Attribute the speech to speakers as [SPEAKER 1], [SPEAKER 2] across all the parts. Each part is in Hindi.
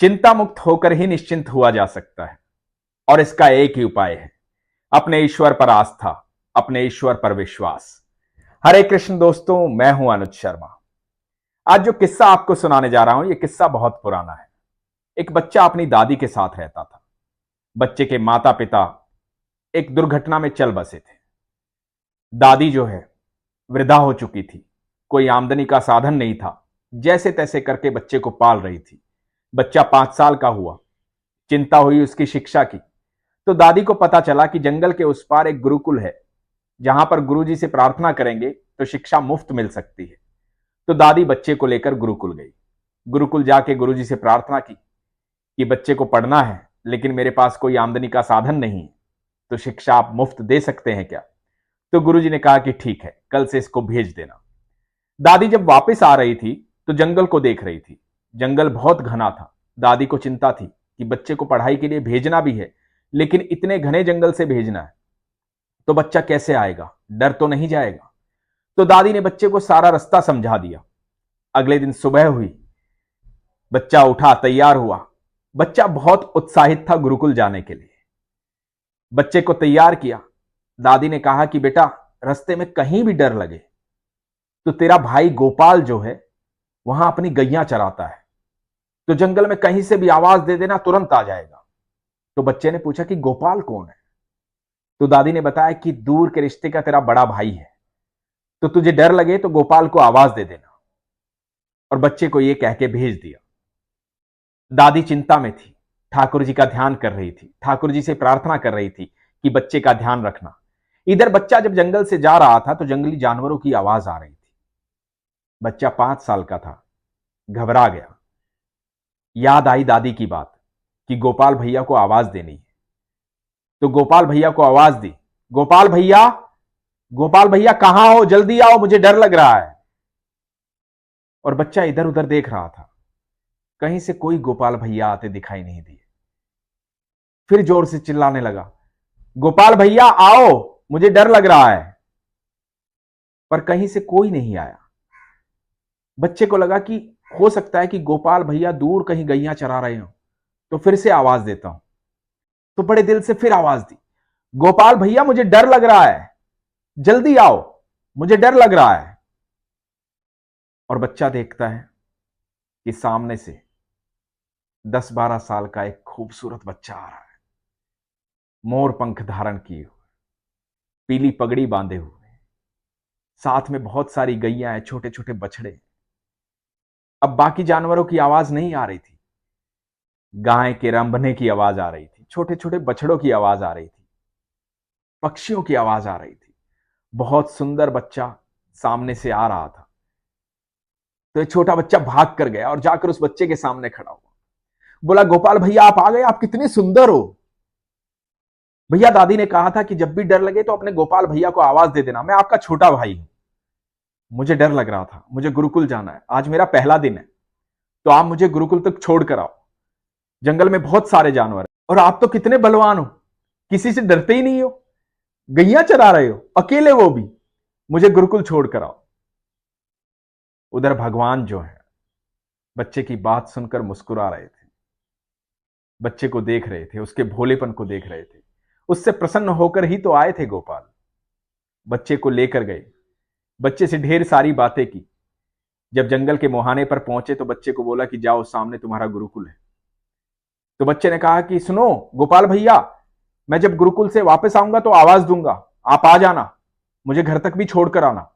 [SPEAKER 1] चिंता मुक्त होकर ही निश्चिंत हुआ जा सकता है और इसका एक ही उपाय है, अपने ईश्वर पर आस्था, अपने ईश्वर पर विश्वास। हरे कृष्ण दोस्तों, मैं हूं अनुज शर्मा। आज जो किस्सा आपको सुनाने जा रहा हूं, यह किस्सा बहुत पुराना है। एक बच्चा अपनी दादी के साथ रहता था। बच्चे के माता पिता एक दुर्घटना में चल बसे थे। दादी जो है वृद्धा हो चुकी थी, कोई आमदनी का साधन नहीं था, जैसे तैसे करके बच्चे को पाल रही थी। बच्चा 5 साल का हुआ, चिंता हुई उसकी शिक्षा की। तो दादी को पता चला कि जंगल के उस पार एक गुरुकुल है, जहां पर गुरुजी से प्रार्थना करेंगे तो शिक्षा मुफ्त मिल सकती है। तो दादी बच्चे को लेकर गुरुकुल गई। गुरुकुल जाके गुरुजी से प्रार्थना की कि बच्चे को पढ़ना है, लेकिन मेरे पास कोई आमदनी का साधन नहीं है, तो शिक्षा आप मुफ्त दे सकते हैं क्या? तो गुरुजी ने कहा कि ठीक है, कल से इसको भेज देना। दादी जब वापस आ रही थी तो जंगल को देख रही थी। जंगल बहुत घना था। दादी को चिंता थी कि बच्चे को पढ़ाई के लिए भेजना भी है, लेकिन इतने घने जंगल से भेजना है तो बच्चा कैसे आएगा, डर तो नहीं जाएगा। तो दादी ने बच्चे को सारा रास्ता समझा दिया। अगले दिन सुबह हुई, बच्चा उठा, तैयार हुआ। बच्चा बहुत उत्साहित था गुरुकुल जाने के लिए। बच्चे को तैयार किया। दादी ने कहा कि बेटा, रास्ते में कहीं भी डर लगे तो तेरा भाई गोपाल जो है वहां अपनी गैया चराता है, तो जंगल में कहीं से भी आवाज दे देना, तुरंत आ जाएगा। तो बच्चे ने पूछा कि गोपाल कौन है? तो दादी ने बताया कि दूर के रिश्ते का तेरा बड़ा भाई है, तो तुझे डर लगे तो गोपाल को आवाज दे देना। और बच्चे को यह कह के भेज दिया। दादी चिंता में थी, ठाकुर जी का ध्यान कर रही थी, ठाकुर जी से प्रार्थना कर रही थी कि बच्चे का ध्यान रखना। इधर बच्चा जब जंगल से जा रहा था तो जंगली जानवरों की आवाज आ रही थी। बच्चा 5 साल का था, घबरा गया। याद आई दादी की बात कि गोपाल भैया को आवाज देनी है। तो गोपाल भैया को आवाज दी, गोपाल भैया, गोपाल भैया कहां हो, जल्दी आओ, मुझे डर लग रहा है। और बच्चा इधर उधर देख रहा था, कहीं से कोई गोपाल भैया आते दिखाई नहीं दिए। फिर जोर से चिल्लाने लगा, गोपाल भैया आओ, मुझे डर लग रहा है। पर कहीं से कोई नहीं आया। बच्चे को लगा कि हो सकता है कि गोपाल भैया दूर कहीं गैया चरा रहे हो, तो फिर से आवाज देता हूं। तो बड़े दिल से फिर आवाज दी, गोपाल भैया मुझे डर लग रहा है, जल्दी आओ, मुझे डर लग रहा है। और बच्चा देखता है कि सामने से 10-12 साल का एक खूबसूरत बच्चा आ रहा है, मोर पंख धारण किए हुए, पीली पगड़ी बांधे हुए, साथ में बहुत सारी गैया हैं, छोटे छोटे बछड़े। अब बाकी जानवरों की आवाज नहीं आ रही थी, गाय के रंभने की आवाज आ रही थी, छोटे छोटे बछड़ों की आवाज आ रही थी, पक्षियों की आवाज आ रही थी। बहुत सुंदर बच्चा सामने से आ रहा था। तो एक छोटा बच्चा भाग कर गया और जाकर उस बच्चे के सामने खड़ा हुआ, बोला, गोपाल भैया आप आ गए, आप कितने सुंदर हो। भैया, दादी ने कहा था कि जब भी डर लगे तो अपने गोपाल भैया को आवाज दे देना, मैं आपका छोटा भाई हूं। मुझे डर लग रहा था, मुझे गुरुकुल जाना है, आज मेरा पहला दिन है, तो आप मुझे गुरुकुल तक छोड़ कर आओ। जंगल में बहुत सारे जानवर हैं और आप तो कितने बलवान हो, किसी से डरते ही नहीं हो, गैया चरा रहे हो अकेले, वो भी, मुझे गुरुकुल छोड़ कर आओ। उधर भगवान जो है बच्चे की बात सुनकर मुस्कुरा रहे थे, बच्चे को देख रहे थे, उसके भोलेपन को देख रहे थे। उससे प्रसन्न होकर ही तो आए थे गोपाल। बच्चे को लेकर गए, बच्चे से ढेर सारी बातें की। जब जंगल के मुहाने पर पहुंचे तो बच्चे को बोला कि जाओ, सामने तुम्हारा गुरुकुल है। तो बच्चे ने कहा कि सुनो गोपाल भैया, मैं जब गुरुकुल से वापस आऊंगा तो आवाज दूंगा, आप आ जाना, मुझे घर तक भी छोड़कर आना।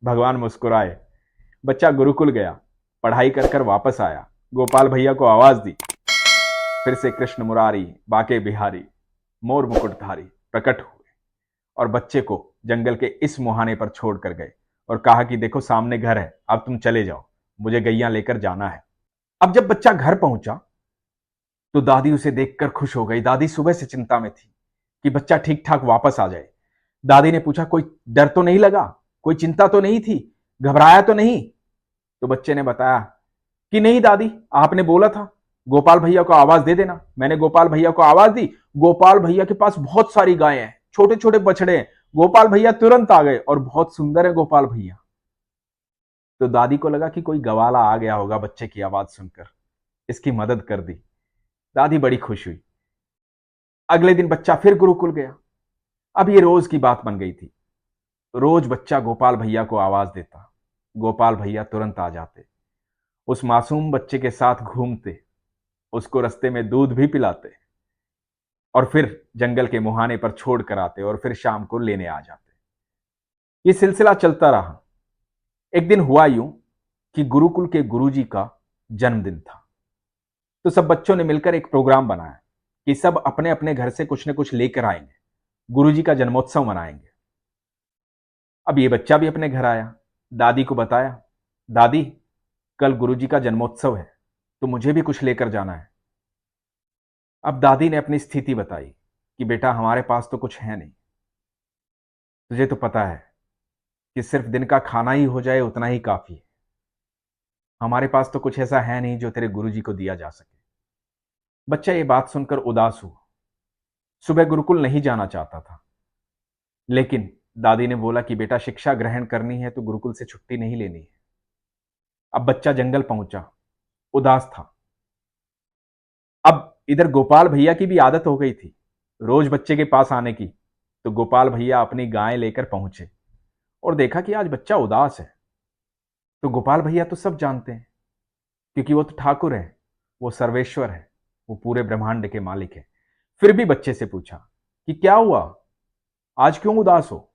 [SPEAKER 1] भगवान मुस्कुराए। बच्चा गुरुकुल गया, पढ़ाई कर कर वापस आया, गोपाल भैया को आवाज दी। फिर से कृष्ण मुरारी बाके बिहारी मोर मुकुटधारी प्रकट हुए और बच्चे को जंगल के इस मुहाने पर छोड़कर गए और कहा कि देखो सामने घर है, अब तुम चले जाओ, मुझे गैया लेकर जाना है। अब जब बच्चा घर पहुंचा तो दादी उसे देखकर खुश हो गई। दादी सुबह से चिंता में थी कि बच्चा ठीक ठाक वापस आ जाए। दादी ने पूछा, कोई डर तो नहीं लगा, कोई चिंता तो नहीं थी, घबराया तो नहीं? तो बच्चे ने बताया कि नहीं दादी, आपने बोला था गोपाल भैया को आवाज दे देना, मैंने गोपाल भैया को आवाज दी। गोपाल भैया के पास बहुत सारी गायें हैं, छोटे छोटे बछड़े हैं, गोपाल भैया तुरंत आ गए और बहुत सुंदर है गोपाल भैया। तो दादी को लगा कि कोई गवाला आ गया होगा बच्चे की आवाज सुनकर, इसकी मदद कर दी। दादी बड़ी खुश हुई। अगले दिन बच्चा फिर गुरुकुल गया। अब ये रोज की बात बन गई थी। रोज बच्चा गोपाल भैया को आवाज देता, गोपाल भैया तुरंत आ जाते, उस मासूम बच्चे के साथ घूमते, उसको रास्ते में दूध भी पिलाते और फिर जंगल के मुहाने पर छोड़ कर आते और फिर शाम को लेने आ जाते। ये सिलसिला चलता रहा। एक दिन हुआ यूं कि गुरुकुल के गुरुजी का जन्मदिन था। तो सब बच्चों ने मिलकर एक प्रोग्राम बनाया कि सब अपने अपने घर से कुछ न कुछ लेकर आएंगे, गुरुजी का जन्मोत्सव मनाएंगे। अब ये बच्चा भी अपने घर आया, दादी को बताया, दादी कल गुरुजी का जन्मोत्सव है तो मुझे भी कुछ लेकर जाना है। अब दादी ने अपनी स्थिति बताई कि बेटा हमारे पास तो कुछ है नहीं, तुझे तो पता है कि सिर्फ दिन का खाना ही हो जाए उतना ही काफी है। हमारे पास तो कुछ ऐसा है नहीं जो तेरे गुरुजी को दिया जा सके। बच्चा ये बात सुनकर उदास हुआ। सुबह गुरुकुल नहीं जाना चाहता था, लेकिन दादी ने बोला कि बेटा शिक्षा ग्रहण करनी है तो गुरुकुल से छुट्टी नहीं लेनी है। अब बच्चा जंगल पहुंचा, उदास था। अब इधर गोपाल भैया की भी आदत हो गई थी रोज बच्चे के पास आने की। तो गोपाल भैया अपनी गाय लेकर पहुंचे और देखा कि आज बच्चा उदास है। तो गोपाल भैया तो सब जानते हैं क्योंकि वो तो ठाकुर है, वो सर्वेश्वर है, वो पूरे ब्रह्मांड के मालिक है। फिर भी बच्चे से पूछा कि क्या हुआ, आज क्यों उदास हो।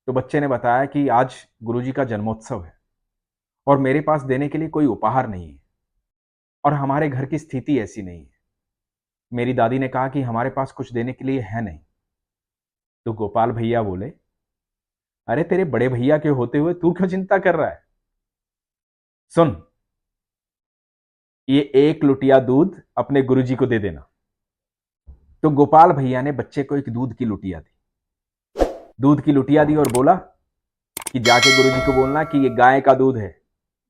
[SPEAKER 1] तो बच्चे ने बताया कि आज गुरुजी का जन्मोत्सव है और मेरे पास देने के लिए कोई उपहार नहीं है और हमारे घर की स्थिति ऐसी नहीं है। मेरी दादी ने कहा कि हमारे पास कुछ देने के लिए है नहीं। तो गोपाल भैया बोले, अरे तेरे बड़े भैया के होते हुए तू क्यों चिंता कर रहा है। सुन, ये 1 लुटिया दूध अपने गुरुजी को दे देना। तो गोपाल भैया ने बच्चे को एक दूध की लुटिया दी। दूध की लुटिया दी और बोला कि जाके गुरुजी को बोलना कि ये गाय का दूध है,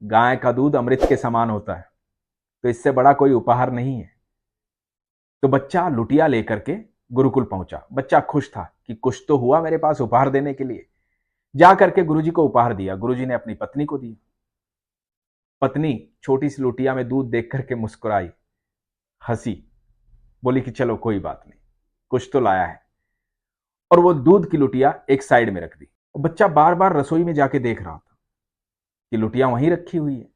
[SPEAKER 1] गाय का दूध अमृत के समान होता है, तो इससे बड़ा कोई उपहार नहीं है। तो बच्चा लुटिया लेकर के गुरुकुल पहुंचा। बच्चा खुश था कि कुछ तो हुआ मेरे पास उपहार देने के लिए। जा करके गुरुजी को उपहार दिया। गुरुजी ने अपनी पत्नी को दिया। पत्नी छोटी सी लुटिया में दूध देख करके मुस्कुराई, हंसी, बोली कि चलो कोई बात नहीं, कुछ तो लाया है। और वो दूध की लुटिया एक साइड में रख दी। बच्चा बार बार रसोई में जाके देख रहा था कि लुटिया वहीं रखी हुई है।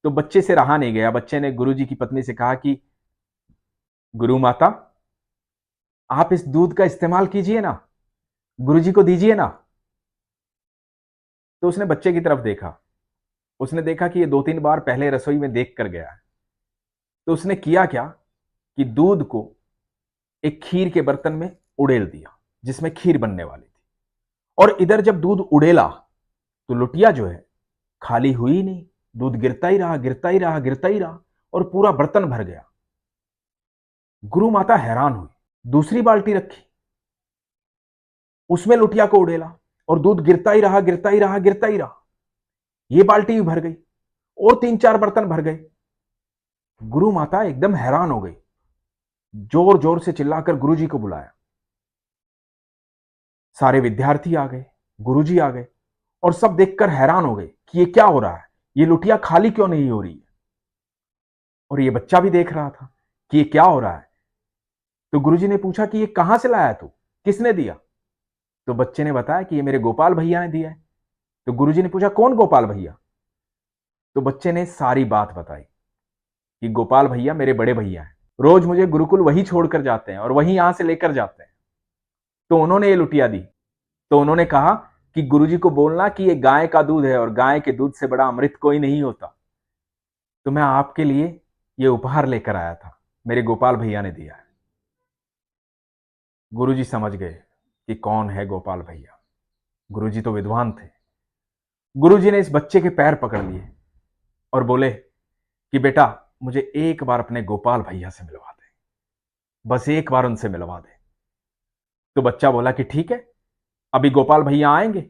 [SPEAKER 1] तो बच्चे से रहा नहीं गया। बच्चे ने गुरुजी की पत्नी से कहा कि गुरु माता, आप इस दूध का इस्तेमाल कीजिए ना, गुरुजी को दीजिए ना। तो उसने बच्चे की तरफ देखा। उसने देखा कि ये 2-3 बार पहले रसोई में देख कर गया है। तो उसने किया क्या कि दूध को एक खीर के बर्तन में उड़ेल दिया जिसमें खीर बनने वाली थी। और इधर जब दूध उड़ेला तो लुटिया जो है खाली हुई ही नहीं, दूध गिरता ही रहा, गिरता ही रहा, गिरता ही रहा और पूरा बर्तन भर गया। गुरु माता हैरान हुई। दूसरी बाल्टी रखी, उसमें लुटिया को उड़ेला और दूध गिरता ही रहा, गिरता ही रहा, गिरता ही रहा। ये बाल्टी भी भर गई और 3-4 बर्तन भर गए। गुरु माता एकदम हैरान हो गई। जोर जोर से चिल्लाकर गुरुजी को बुलाया। सारे विद्यार्थी आ गए, गुरुजी आ गए और सब देखकर हैरान हो गए कि ये क्या हो रहा है, ये लुटिया खाली क्यों नहीं हो रही है। और ये बच्चा भी देख रहा था कि ये क्या हो रहा है। तो गुरुजी ने पूछा कि ये कहां से लाया तू, किसने दिया। तो बच्चे ने बताया कि ये मेरे गोपाल भैया ने दिया है। तो गुरुजी ने पूछा कौन गोपाल भैया। तो बच्चे ने सारी बात बताई कि गोपाल भैया मेरे बड़े भैया हैं, रोज मुझे गुरुकुल वही छोड़कर जाते हैं और वही यहां से लेकर जाते हैं। तो उन्होंने ये लुटिया दी। तो उन्होंने कहा कि गुरुजी को बोलना कि ये गाय का दूध है और गाय के दूध से बड़ा अमृत कोई नहीं होता। तो मैं आपके लिए ये उपहार लेकर आया था, मेरे गोपाल भैया ने दिया है। गुरुजी समझ गए कि कौन है गोपाल भैया। गुरुजी तो विद्वान थे। गुरुजी ने इस बच्चे के पैर पकड़ लिए और बोले कि बेटा मुझे एक बार अपने गोपाल भैया से मिलवा दे, बस एक बार उनसे मिलवा दे। तो बच्चा बोला कि ठीक है, अभी गोपाल भैया आएंगे,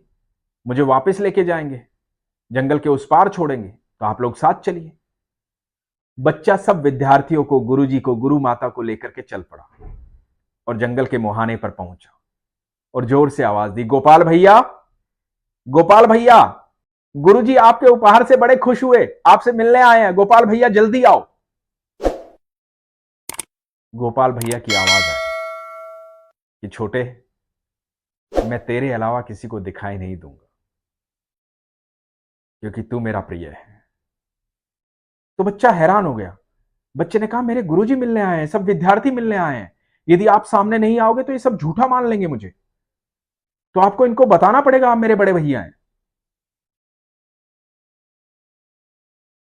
[SPEAKER 1] मुझे वापस लेके जाएंगे, जंगल के उस पार छोड़ेंगे, तो आप लोग साथ चलिए। बच्चा सब विद्यार्थियों को, गुरुजी को, गुरु माता को लेकर के चल पड़ा और जंगल के मुहाने पर पहुंचा और जोर से आवाज दी, गोपाल भैया, गोपाल भैया, गुरुजी आपके उपहार से बड़े खुश हुए, आपसे मिलने आए हैं, गोपाल भैया जल्दी आओ। गोपाल भैया की आवाज आई कि छोटे, मैं तेरे अलावा किसी को दिखाई नहीं दूंगा क्योंकि तू मेरा प्रिय है। तो बच्चा हैरान हो गया। बच्चे ने कहा, मेरे गुरुजी मिलने आए हैं, सब विद्यार्थी मिलने आए हैं। यदि आप सामने नहीं आओगे तो ये सब झूठा मान लेंगे मुझे, तो आपको इनको बताना पड़ेगा आप मेरे बड़े भैया हैं।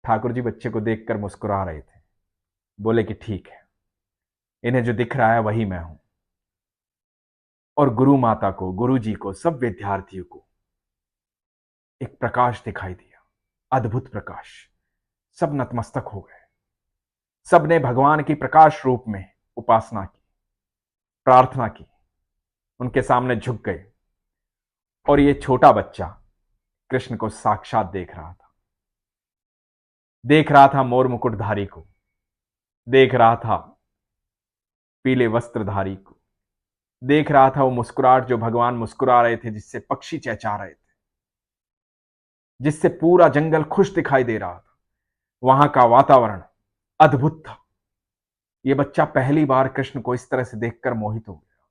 [SPEAKER 1] ठाकुर जी बच्चे को देखकर मुस्कुरा रहे थे। बोले कि ठीक है, इन्हें जो दिख रहा है वही मैं हूं। और गुरु माता को, गुरु जी को, सब विद्यार्थियों को एक प्रकाश दिखाई दिया, अद्भुत प्रकाश। सब नतमस्तक हो गए। सब ने भगवान की प्रकाश रूप में उपासना की, प्रार्थना की, उनके सामने झुक गए। और ये छोटा बच्चा कृष्ण को साक्षात देख रहा था। देख रहा था मोर मुकुटधारी को, देख रहा था पीले वस्त्रधारी को, देख रहा था वो मुस्कुराहट जो भगवान मुस्कुरा रहे थे, जिससे पक्षी चहचहा रहे थे, जिससे पूरा जंगल खुश दिखाई दे रहा था। वहां का वातावरण अद्भुत था। यह बच्चा पहली बार कृष्ण को इस तरह से देखकर मोहित हो गया,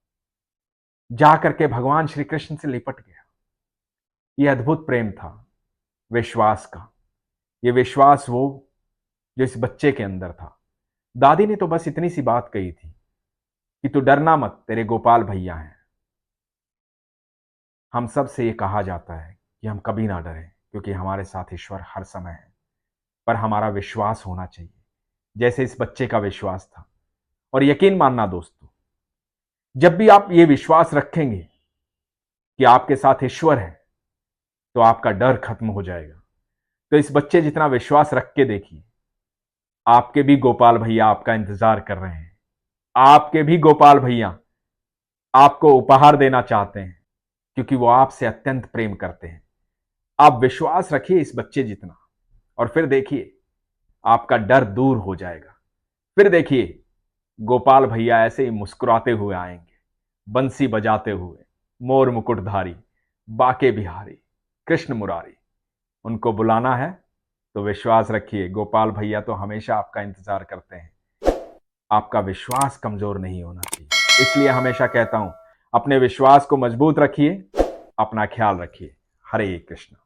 [SPEAKER 1] जाकर के भगवान श्री कृष्ण से लिपट गया। यह अद्भुत प्रेम था, विश्वास का। यह विश्वास वो जो इस बच्चे के अंदर था। दादी ने तो बस इतनी सी बात कही थी कि तू डरना मत, तेरे गोपाल भैया हैं। हम सब से ये कहा जाता है कि हम कभी ना डरें, क्योंकि हमारे साथ ईश्वर हर समय है। पर हमारा विश्वास होना चाहिए, जैसे इस बच्चे का विश्वास था। और यकीन मानना दोस्तों, जब भी आप ये विश्वास रखेंगे कि आपके साथ ईश्वर है, तो आपका डर खत्म हो जाएगा। तो इस बच्चे जितना विश्वास रख के देखिए, आपके भी गोपाल भैया आपका इंतजार कर रहे हैं। आपके भी गोपाल भैया आपको उपहार देना चाहते हैं, क्योंकि वो आपसे अत्यंत प्रेम करते हैं। आप विश्वास रखिए इस बच्चे जितना, और फिर देखिए आपका डर दूर हो जाएगा। फिर देखिए गोपाल भैया ऐसे ही मुस्कुराते हुए आएंगे, बंसी बजाते हुए, मोर मुकुटधारी, बाके बिहारी, कृष्ण मुरारी। उनको बुलाना है तो विश्वास रखिए, गोपाल भैया तो हमेशा आपका इंतजार करते हैं। आपका विश्वास कमजोर नहीं होना चाहिए। इसलिए हमेशा कहता हूं, अपने विश्वास को मजबूत रखिए, अपना ख्याल रखिए। हरे कृष्ण।